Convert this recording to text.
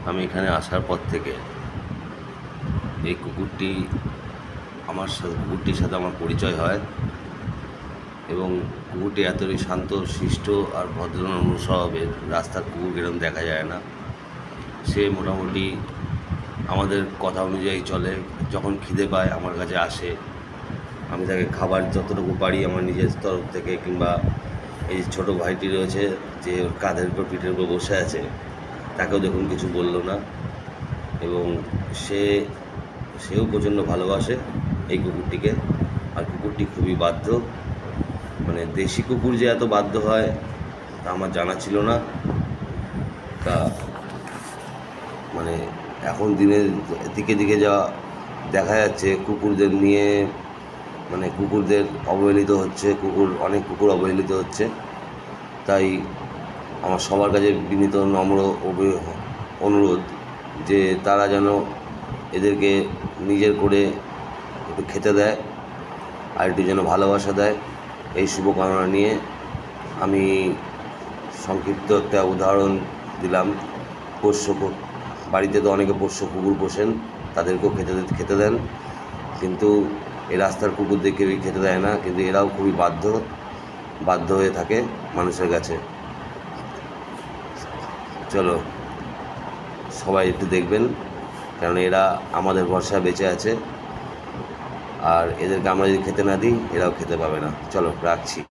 আমি এখানে আসার পর থেকে এই কুকুরটির সাথে আমার পরিচয় হয় এবং কুকুরটি এতই শান্ত শিষ্ট আর ভদ্র স্বভাবের। রাস্তার কুকুর এরকম দেখা যায় না। সে মোটামুটি আমাদের কথা অনুযায়ী চলে। যখন খিদে পায় আমার কাছে আসে, আমি তাকে খাবার যতটুকু পারি আমার নিজের তরফ থেকে, কিংবা এই ছোটো ভাইটি রয়েছে যে ওর কাঁধের উপর পিঠের উপর বসে আছে, তাকেও দেখুন কিছু বলল না। এবং সেও প্রচণ্ড ভালোবাসে এই কুকুরটিকে। আর কুকুরটি খুবই বাধ্য, মানে দেশি কুকুর যে এত বাধ্য হয় তা আমার জানা ছিল না। তা মানে এখন দিনের দিকে যা দেখা যাচ্ছে কুকুরদের নিয়ে, মানে কুকুরদের অবহেলিত হচ্ছে, অনেক কুকুর অবহেলিত হচ্ছে। তাই আমার সবার কাছে বিনীত নম্র অনুরোধ যে তারা যেন এদেরকে নিজের করে একটু খেতে দেয় আর একটু যেন ভালোবাসা দেয়। এই শুভকামনা নিয়ে আমি সংক্ষিপ্ত একটা উদাহরণ দিলাম। বাড়িতে তো অনেকে পোষ্য কুকুর পোষেন, তাদেরকেও খেতে দেন, কিন্তু এই রাস্তার কুকুরদের কেউই খেতে দেয় না। কিন্তু এরাও খুবই বাধ্য হয়ে থাকে মানুষের কাছে। চলো সবাই একটু দেখবেন, কারণ এরা আমাদের ভরসায় বেঁচে আছে, আর এদেরকে আমরা যদি খেতে না দিই এরাও খেতে পাবে না। চলো রাখছি।